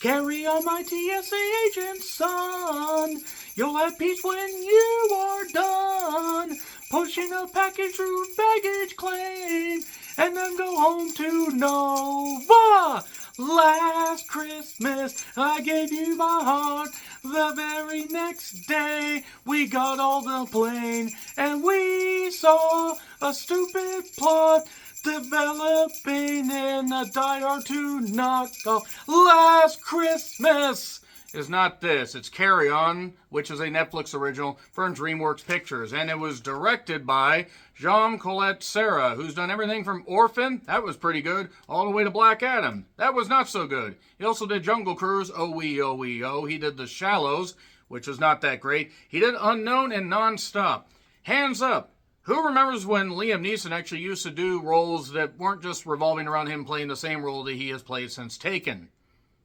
Carry on, my TSA agent son. You'll have peace when you are done. Pushing a package through baggage claim. And then go home to Nova. Last Christmas, I gave you my heart. The very next day, we got on the plane. And we saw a stupid plot developing in a Die Hard 2 knockoff. Last Christmas is not this. It's Carry On, which is a Netflix original from DreamWorks Pictures. And it was directed by Jean-Colette Serra, who's done everything from Orphan, that was pretty good, all the way to Black Adam. That was not so good. He also did Jungle Cruise, oh wee, oh wee, oh. He did The Shallows, which was not that great. He did Unknown and Nonstop. Hands up. Who remembers when Liam Neeson actually used to do roles that weren't just revolving around him playing the same role that he has played since Taken?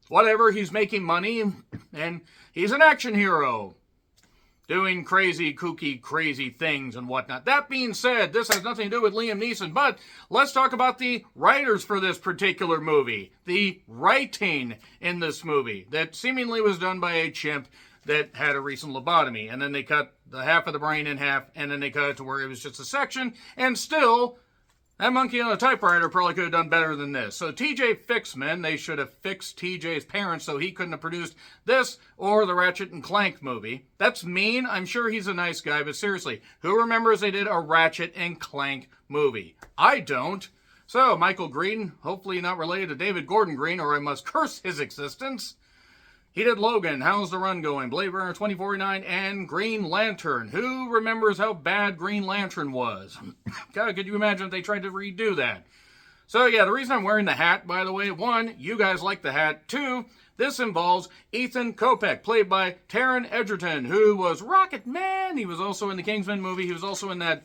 Whatever, he's making money, and he's an action hero. Doing crazy, kooky, crazy things and whatnot. That being said, this has nothing to do with Liam Neeson, but let's talk about the writers for this particular movie. The writing in this movie that seemingly was done by a chimp that had a recent lobotomy, and then they cut the half of the brain in half, and then they cut it to where it was just a section, and still, that monkey on a typewriter probably could have done better than this. So TJ Fixman, they should have fixed TJ's parents so he couldn't have produced this or the Ratchet and Clank movie. That's mean. I'm sure he's a nice guy, but seriously, who remembers they did a Ratchet and Clank movie? I don't. So, Michael Green, hopefully not related to David Gordon Green, or I must curse his existence. He did Logan, How's the Run Going, Blade Runner 2049, and Green Lantern. Who remembers how bad Green Lantern was? God, could you imagine if they tried to redo that? So yeah, the reason I'm wearing the hat, by the way, one, you guys like the hat. Two, this involves Ethan Kopech, played by Taron Egerton, who was Rocket Man. He was also in the Kingsman movie. He was also in that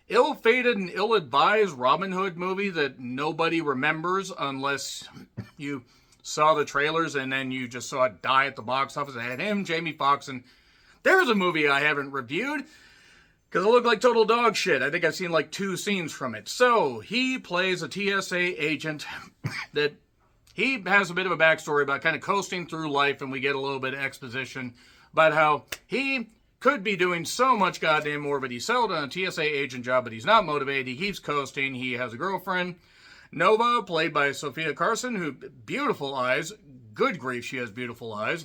ill-fated and ill-advised Robin Hood movie that nobody remembers unless you saw the trailers and then you just saw it die at the box office. It had him, Jamie Foxx, and there's a movie I haven't reviewed because it looked like total dog shit. I think I've seen like 2 scenes from it. So he plays a TSA agent that he has a bit of a backstory about kind of coasting through life, and we get a little bit of exposition about how he could be doing so much goddamn more, but he's settled on a TSA agent job, but he's not motivated. He keeps coasting. He has a girlfriend, Nova, played by Sophia Carson, who, beautiful eyes. Good grief, she has beautiful eyes.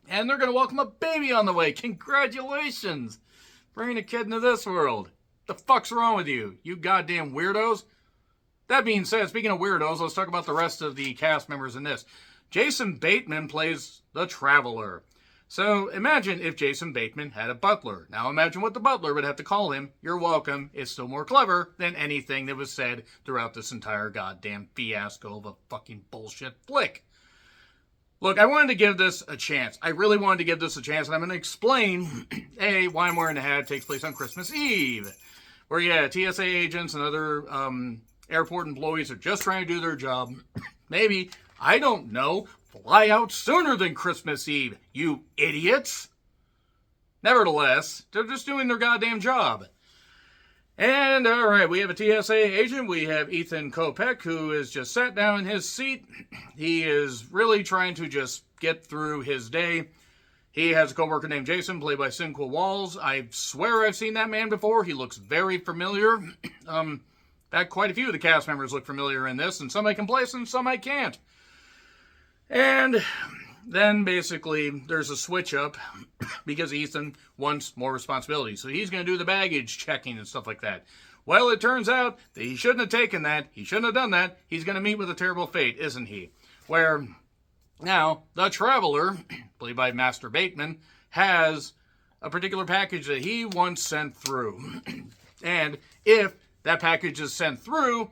And they're going to welcome a baby on the way. Congratulations. Bringing a kid into this world. The fuck's wrong with you, you goddamn weirdos? That being said, speaking of weirdos, let's talk about the rest of the cast members in this. Jason Bateman plays the Traveler. So imagine if Jason Bateman had a butler. Now imagine what the butler would have to call him. You're welcome. It's still more clever than anything that was said throughout this entire goddamn fiasco of a fucking bullshit flick. Look, I wanted to give this a chance. I really wanted to give this a chance, and I'm going to explain, A, why I'm wearing the hat. It takes place on Christmas Eve. Where, yeah, TSA agents and other airport employees are just trying to do their job. Maybe, I don't know, fly out sooner than Christmas Eve, you idiots. Nevertheless, they're just doing their goddamn job. And, alright, we have a TSA agent. We have Ethan Kopech, who is just sat down in his seat. He is really trying to just get through his day. He has a coworker named Jason, played by Sinqua Walls. I swear I've seen that man before. He looks very familiar. In fact, quite a few of the cast members look familiar in this, and some I can place and some I can't. And then basically there's a switch up because Ethan wants more responsibility. So he's going to do the baggage checking and stuff like that. Well, it turns out that he shouldn't have taken that. He shouldn't have done that. He's going to meet with a terrible fate, isn't he? Where now the Traveler, played by Master Bateman, has a particular package that he wants sent through. And if that package is sent through,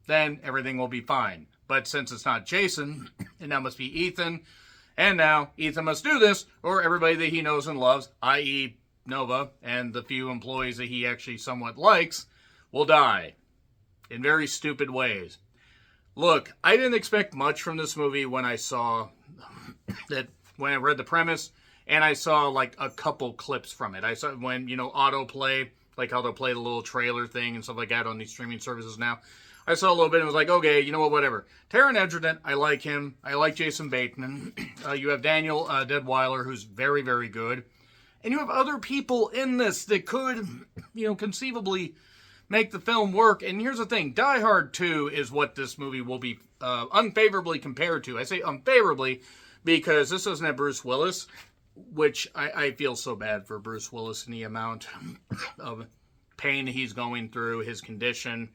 then everything will be fine. But since it's not Jason, it now must be Ethan. And now Ethan must do this, or everybody that he knows and loves, i.e. Nova, and the few employees that he actually somewhat likes, will die. In very stupid ways. Look, I didn't expect much from this movie when I saw that, when I read the premise, and I saw like a couple clips from it. I saw when, autoplay, like how they'll play the little trailer thing and stuff like that on these streaming services now. I saw a little bit and was like, okay, you know what, whatever. Taron Egerton, I like him. I like Jason Bateman. You have Daniel Deadweiler, who's very, very good. And you have other people in this that could, conceivably make the film work. And here's the thing. Die Hard 2 is what this movie will be unfavorably compared to. I say unfavorably because this doesn't have Bruce Willis, which I feel so bad for Bruce Willis and the amount of pain he's going through, his condition.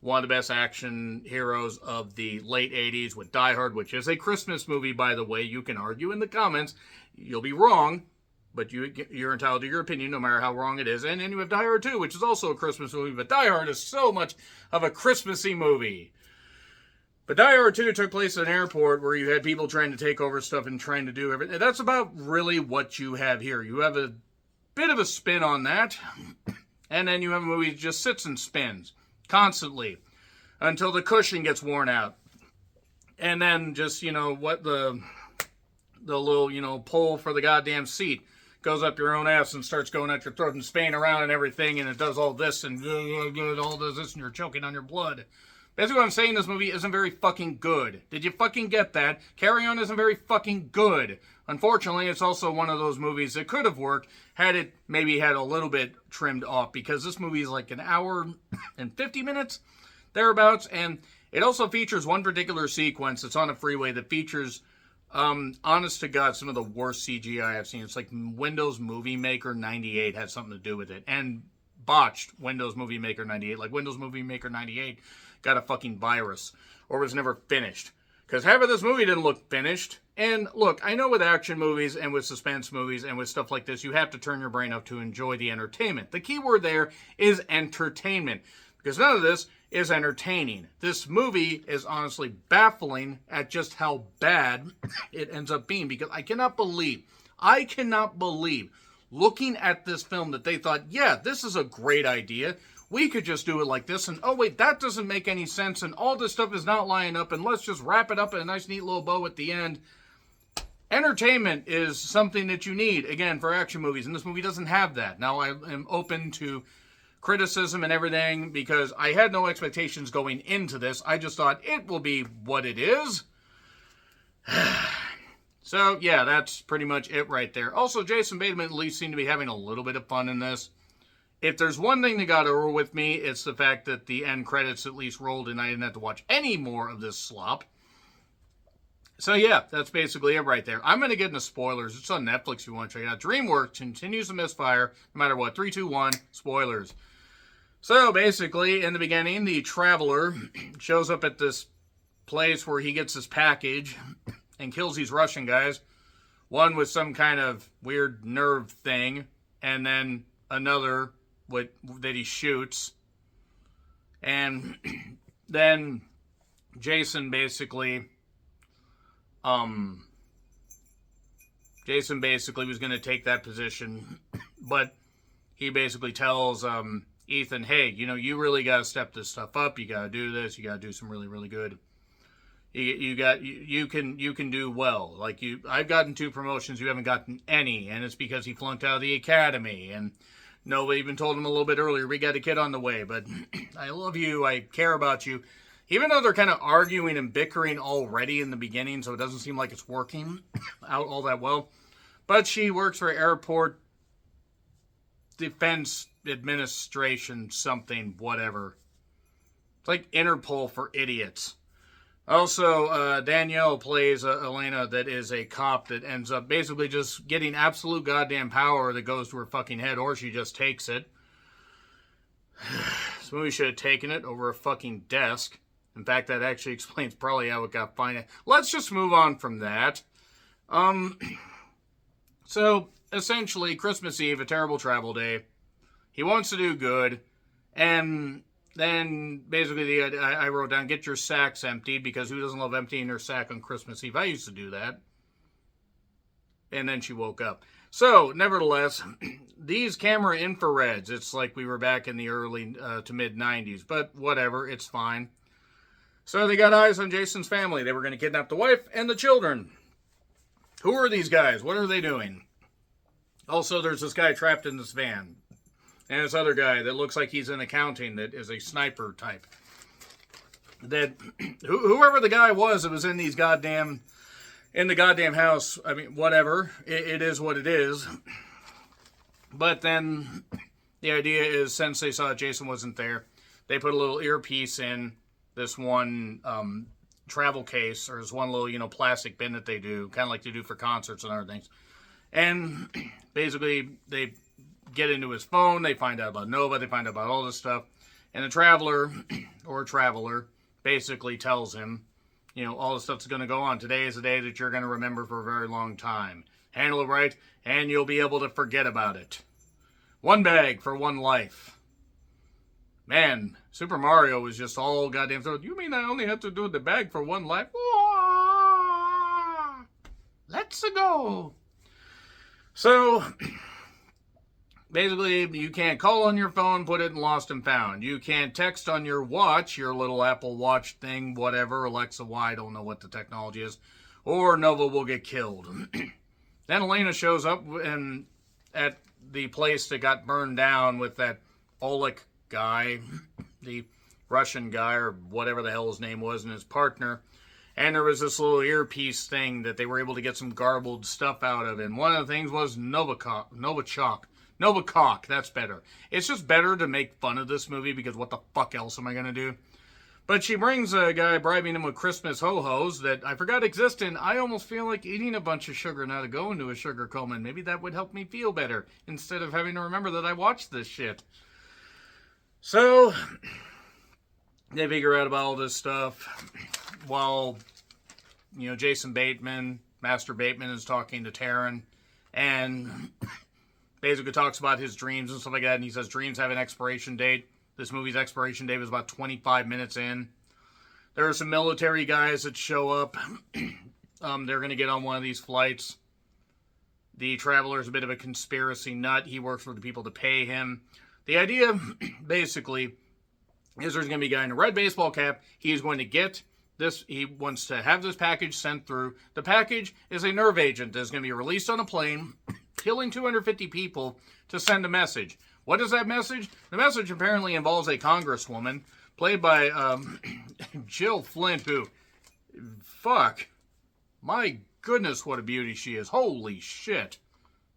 One of the best action heroes of the late 80s with Die Hard, which is a Christmas movie, by the way. You can argue in the comments. You'll be wrong, but you're entitled to your opinion no matter how wrong it is. And then you have Die Hard 2, which is also a Christmas movie, but Die Hard is so much of a Christmassy movie. But Die Hard 2 took place at an airport where you had people trying to take over stuff and trying to do everything. That's about really what you have here. You have a bit of a spin on that, and then you have a movie that just sits and spins constantly until the cushion gets worn out. And then just, what the little, pull for the goddamn seat goes up your own ass and starts going at your throat and spinning around and everything, and it does all this and all does this, and you're choking on your blood. Basically what I'm saying, this movie isn't very fucking good. Did you fucking get that? Carry On isn't very fucking good. Unfortunately, it's also one of those movies that could have worked had it maybe had a little bit trimmed off, because this movie is like an hour and 50 minutes, thereabouts, and it also features one particular sequence that's on a freeway that features, honest to God, some of the worst CGI I've seen. It's like Windows Movie Maker 98 had something to do with it, and botched Windows Movie Maker 98, like Windows Movie Maker 98 got a fucking virus, or was never finished. Because half of this movie didn't look finished. And look, I know with action movies and with suspense movies and with stuff like this, you have to turn your brain up to enjoy the entertainment. The key word there is entertainment. Because none of this is entertaining. This movie is honestly baffling at just how bad it ends up being. Because I cannot believe, looking at this film, that they thought, yeah, this is a great idea. We could just do it like this, and oh wait, that doesn't make any sense, and all this stuff is not lining up, and let's just wrap it up in a nice neat little bow at the end. Entertainment is something that you need, again, for action movies, and this movie doesn't have that. Now, I am open to criticism and everything, because I had no expectations going into this. I just thought it will be what it is. So, yeah, that's pretty much it right there. Also, Jason Bateman at least seemed to be having a little bit of fun in this. If there's one thing that got over with me, it's the fact that the end credits at least rolled and I didn't have to watch any more of this slop. So yeah, that's basically it right there. I'm going to get into spoilers. It's on Netflix if you want to check it out. DreamWorks continues to misfire no matter what. 3, 2, 1, spoilers. So basically, in the beginning, the traveler shows up at this place where he gets his package and kills these Russian guys. One with some kind of weird nerve thing, and then another that he shoots, and then Jason basically was going to take that position, but he basically tells Ethan, hey, you really got to step this stuff up. You got to do this. You got to do some really, really good. You can do well. Like I've gotten 2 promotions. You haven't gotten any, and it's because he flunked out of the academy. And nobody even told him a little bit earlier, we got a kid on the way, but I love you, I care about you. Even though they're kind of arguing and bickering already in the beginning, so it doesn't seem like it's working out all that well. But she works for Airport Defense Administration, something, whatever. It's like Interpol for idiots. Also, Danielle plays Elena, that is a cop that ends up basically just getting absolute goddamn power that goes to her fucking head, or she just takes it. This movie should have taken it over a fucking desk. In fact, that actually explains probably how it got financed. Let's just move on from that. So, essentially, Christmas Eve, a terrible travel day. He wants to do good, and then, basically, I wrote down, get your sacks emptied, because who doesn't love emptying their sack on Christmas Eve? I used to do that. And then she woke up. So, nevertheless, these camera infrareds, it's like we were back in the early to mid-90s, but whatever, it's fine. So, they got eyes on Jason's family. They were going to kidnap the wife and the children. Who are these guys? What are they doing? Also, there's this guy trapped in this van. And this other guy that looks like he's in accounting that is a sniper type. that whoever the guy was that was in the goddamn house, I mean, whatever, it is what it is. But then the idea is, since they saw Jason wasn't there, they put a little earpiece in this one travel case, or this one little, plastic bin that they do, kind of like they do for concerts and other things. And basically, they get into his phone, they find out about Nova, they find out about all this stuff. And the traveler basically tells him, all the stuff that's going to go on. Today is a day that you're going to remember for a very long time. Handle it right, and you'll be able to forget about it. One bag for one life. Man, Super Mario was just all goddamn thrilled. You mean I only have to do the bag for one life? Let's go. So, basically, you can't call on your phone, put it in lost and found. You can't text on your watch, your little Apple Watch thing, whatever, Alexa Y, I don't know what the technology is, or Nova will get killed. Then Elena shows up at the place that got burned down with that Oleg guy, the Russian guy, or whatever the hell his name was, and his partner. And there was this little earpiece thing that they were able to get some garbled stuff out of. And one of the things was Novichok, that's better. It's just better to make fun of this movie, because what the fuck else am I going to do? But she brings a guy, bribing him with Christmas ho-hos that I forgot existed. I almost feel like eating a bunch of sugar now to go into a sugar coma. And maybe that would help me feel better, instead of having to remember that I watched this shit. So, they figure out about all this stuff while, Jason Bateman, Master Bateman, is talking to Taron, and basically talks about his dreams and stuff like that, and he says dreams have an expiration date. This movie's expiration date was about 25 minutes in. There are some military guys that show up. They're going to get on one of these flights. The traveler's a bit of a conspiracy nut. He works for the people to pay him. The idea, basically, is there's going to be a guy in a red baseball cap. He's going to get this. He wants to have this package sent through. The package is a nerve agent that's going to be released on a plane, killing 250 people to send a message. What is that message? The message apparently involves a congresswoman, played by Jill Flint, who, fuck, my goodness, what a beauty she is. Holy shit.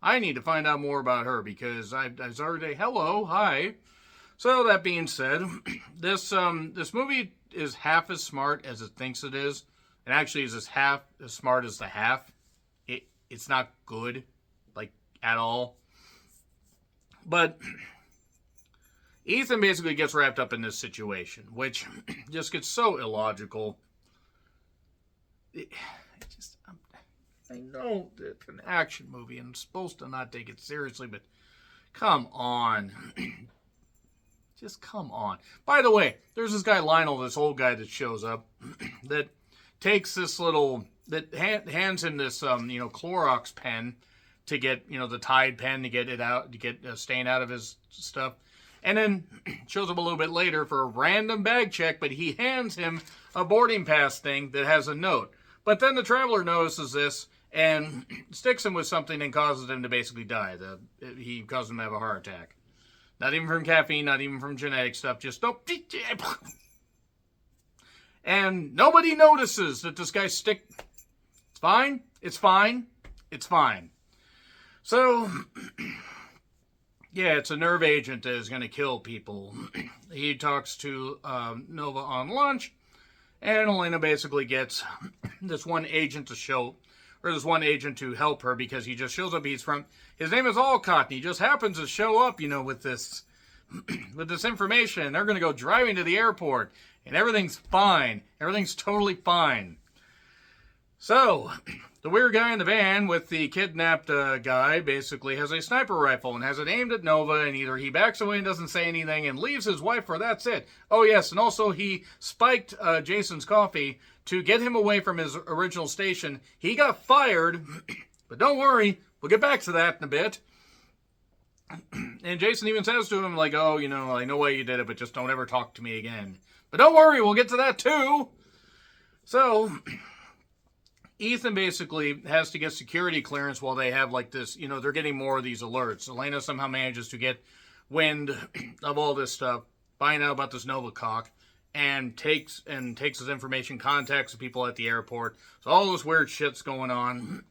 I need to find out more about her, because I was already, hello, hi. So that being said, this movie is half as smart as it thinks it is. It actually is half as smart as the half. It's not good, like, at all. But Ethan basically gets wrapped up in this situation, which just gets so illogical. I know it's an action movie and I'm supposed to not take it seriously, but come on. Just come on. By the way, there's this guy Lionel, this old guy that shows up, that takes this little, that hands him this, Clorox pen to get, the Tide pen to get it out, to get a stain out of his stuff. And then shows up a little bit later for a random bag check, but he hands him a boarding pass thing that has a note. But then the traveler notices this and sticks him with something and causes him to basically die. He causes him to have a heart attack. Not even from caffeine, not even from genetic stuff, just and nobody notices that this guy It's fine. It's fine. It's fine. So, yeah, it's a nerve agent that is going to kill people. He talks to Nova on lunch, and Elena basically gets this one agent to help her, because he just shows up. His name is Alcott, and he just happens to show up, with this information. They're going to go driving to the airport, and everything's fine. Everything's totally fine. So, the weird guy in the van with the kidnapped guy basically has a sniper rifle and has it aimed at Nova, and either he backs away and doesn't say anything and leaves his wife, or that's it. Oh yes, and also he spiked Jason's coffee to get him away from his original station. He got fired, but don't worry, we'll get back to that in a bit. And Jason even says to him, like, oh, I know why you did it, but just don't ever talk to me again. But don't worry, we'll get to that too. So Ethan basically has to get security clearance while they have like this, they're getting more of these alerts. Elena somehow manages to get wind of all this stuff, find out about this Novichok, and takes his information, contacts the people at the airport. So all this weird shit's going on.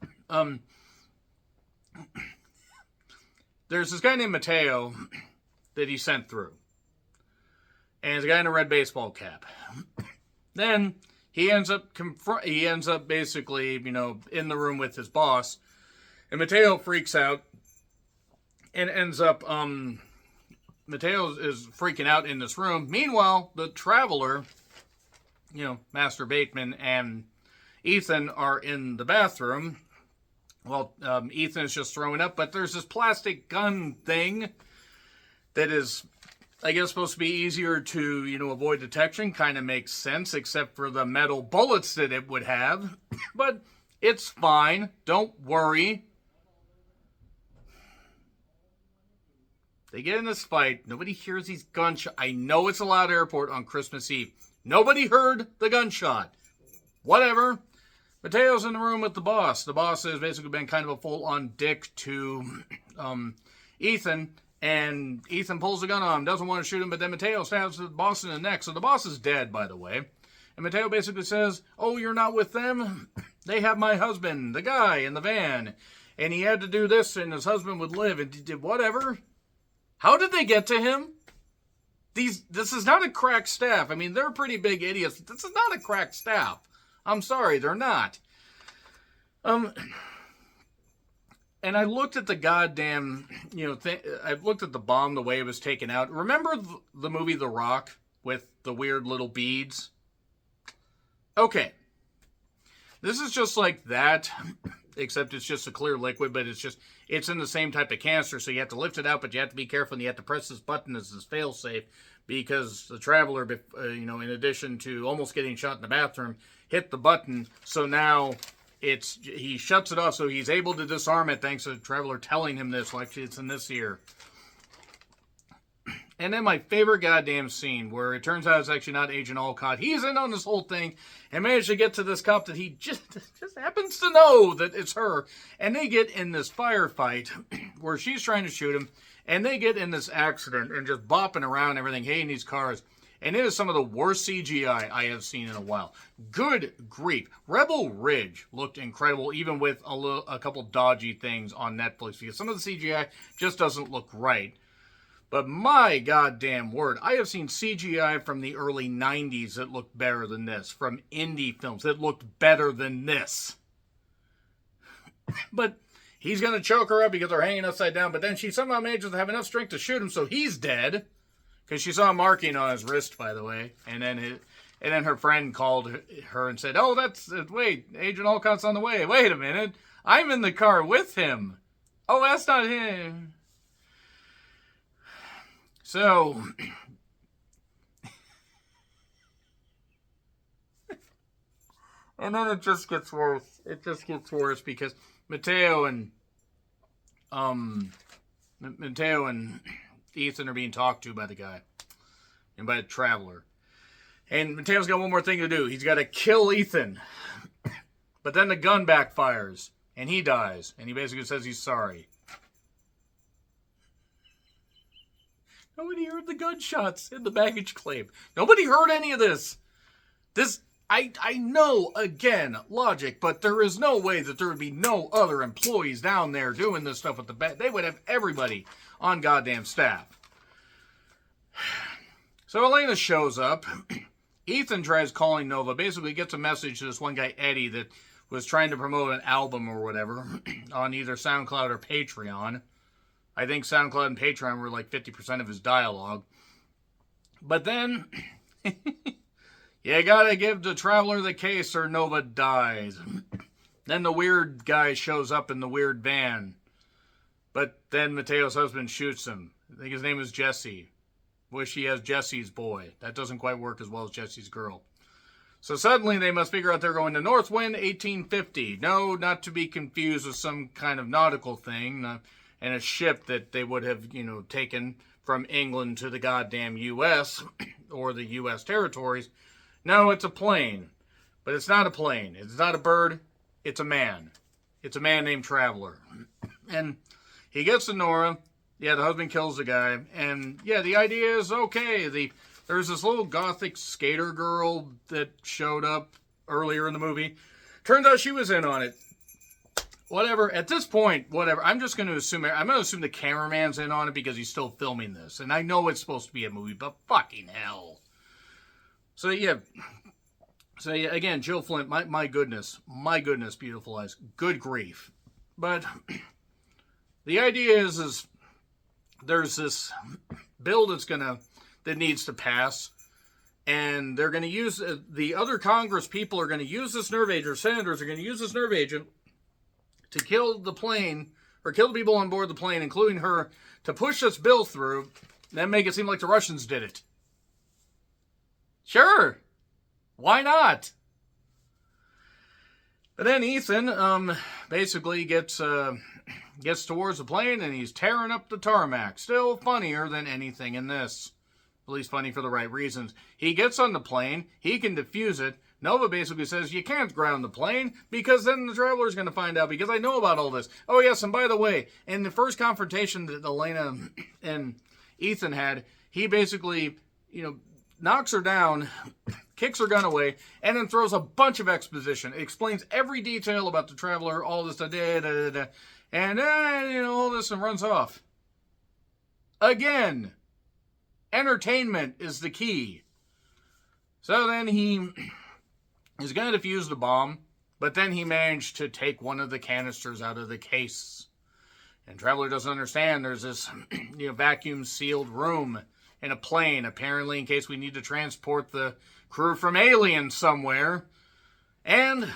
There's this guy named Mateo that he sent through. And there's a guy in a red baseball cap. Then he ends up basically, in the room with his boss. And Mateo freaks out and ends up, Mateo is freaking out in this room. Meanwhile, the Traveler, Master Bateman and Ethan are in the bathroom. Well, Ethan is just throwing up, but there's this plastic gun thing that is, I guess, supposed to be easier to, avoid detection. Kind of makes sense, except for the metal bullets that it would have. But it's fine. Don't worry. They get in this fight. Nobody hears these gunshots. I know it's a loud airport on Christmas Eve. Nobody heard the gunshot. Whatever. Mateo's in the room with the boss. The boss has basically been kind of a full-on dick to Ethan. And Ethan pulls the gun on him, doesn't want to shoot him, but then Mateo stabs the boss in the neck. So the boss is dead, by the way. And Mateo basically says, "Oh, you're not with them? They have my husband, the guy in the van. And he had to do this, and his husband would live, and he did whatever." How did they get to him? This is not a crack staff. I mean, they're pretty big idiots. This is not a crack staff. I'm sorry, they're not. And I looked at the goddamn, I looked at the bomb, the way it was taken out. Remember the movie The Rock with the weird little beads? Okay. This is just like that, except it's just a clear liquid, but it's in the same type of canister, so you have to lift it out, but you have to be careful, and you have to press this button as this fail-safe, because the Traveler, in addition to almost getting shot in the bathroom, hit the button, so now he shuts it off, so he's able to disarm it, thanks to the Traveler telling him this, like it's in this here. And then my favorite goddamn scene, where it turns out it's actually not Agent Olcott. He's in on this whole thing, and managed to get to this cop that he just happens to know that it's her. And they get in this firefight, where she's trying to shoot him, and they get in this accident, and just bopping around everything, hitting these cars. And it is some of the worst CGI I have seen in a while. Good grief. Rebel Ridge looked incredible, even with a couple dodgy things on Netflix, because some of the CGI just doesn't look right. But my goddamn word, I have seen CGI from the early 90s that looked better than this. From indie films that looked better than this. But he's going to choke her up because they're hanging upside down. But then she somehow manages to have enough strength to shoot him, so he's dead. Because she saw a marking on his wrist, by the way. And then her friend called her and said, "Oh, wait, Agent Olcott's on the way. Wait a minute. I'm in the car with him. Oh, that's not him." So, and then it just gets worse. It just gets worse because Mateo and Ethan are being talked to by the guy and by the Traveler. And Mateo's got one more thing to do. He's got to kill Ethan. But then the gun backfires and he dies. And he basically says he's sorry. Nobody heard the gunshots in the baggage claim. Nobody heard any of this. I know, again, logic, but there is no way that there would be no other employees down there doing this stuff with the bag. They would have everybody on goddamn staff. So Elena shows up. Ethan tries calling Nova. Basically gets a message to this one guy, Eddie, that was trying to promote an album or whatever on either SoundCloud or Patreon. I think SoundCloud and Patreon were like 50% of his dialogue. But then, you gotta give the Traveler the case or Nova dies. Then the weird guy shows up in the weird van. But then Mateo's husband shoots him. I think his name is Jesse. Wish he has Jesse's boy. That doesn't quite work as well as Jesse's girl. So suddenly they must figure out they're going to Northwind 1850. No, not to be confused with some kind of nautical thing. And a ship that they would have, taken from England to the goddamn U.S. or the U.S. territories. No, it's a plane. But it's not a plane. It's not a bird. It's a man. It's a man named Traveler. And he gets to Nora. Yeah, the husband kills the guy. And, yeah, the idea is, okay, the There's this little gothic skater girl that showed up earlier in the movie. Turns out she was in on it. Whatever. At this point, whatever. I'm just going to assume. I'm going to assume the cameraman's in on it because he's still filming this, and I know it's supposed to be a movie, but fucking hell. So yeah. Again, Jill Flint. My goodness, beautiful eyes. Good grief. But the idea is there's this bill that needs to pass, and they're going to use the other Congress people are going to use this nerve agent, or senators are going to use this nerve agent to kill the plane, or kill the people on board the plane, including her, to push this bill through, then make it seem like the Russians did it. Sure. Why not? But then Ethan basically gets towards the plane, and he's tearing up the tarmac. Still funnier than anything in this. At least funny for the right reasons. He gets on the plane. He can defuse it. Nova basically says, you can't ground the plane because then the Traveler's going to find out because I know about all this. Oh, yes, and by the way, in the first confrontation that Elena and Ethan had, he basically, knocks her down, kicks her gun away, and then throws a bunch of exposition. It explains every detail about the Traveler, all this, and all this, and runs off. Again, entertainment is the key. So then he is going to defuse the bomb, but then he managed to take one of the canisters out of the case. And Traveler doesn't understand there's this vacuum-sealed room in a plane, apparently in case we need to transport the crew from aliens somewhere. And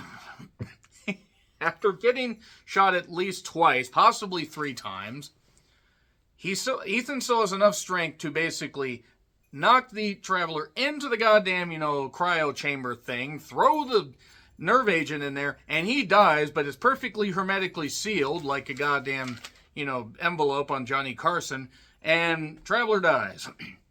after getting shot at least twice, possibly 3 times, Ethan still has enough strength to basically knock the Traveler into the goddamn, cryo chamber thing, throw the nerve agent in there, and he dies, but it's perfectly hermetically sealed like a goddamn, envelope on Johnny Carson, and Traveler dies.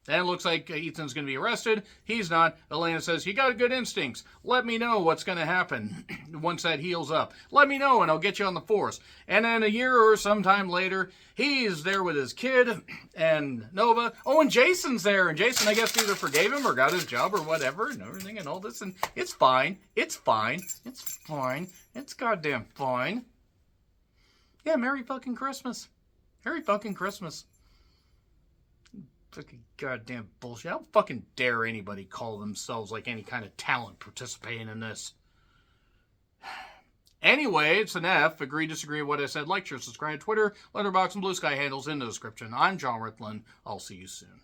And it looks like Ethan's going to be arrested. He's not. Elena says, you got good instincts. Let me know what's going to happen once that heals up. Let me know and I'll get you on the force. And then a year or sometime later, he's there with his kid and Nova. Oh, and Jason's there. And Jason, I guess, either forgave him or got his job or whatever and everything and all this. And it's fine. It's fine. It's fine. It's goddamn fine. Yeah, Merry fucking Christmas. Merry fucking Christmas. Fucking goddamn bullshit. How fucking dare anybody call themselves like any kind of talent participating in this? Anyway, it's an F. Agree, disagree with what I said. Like, share, subscribe, Twitter, Letterboxd, and Blue Sky handles in the description. I'm John Ritlin. I'll see you soon.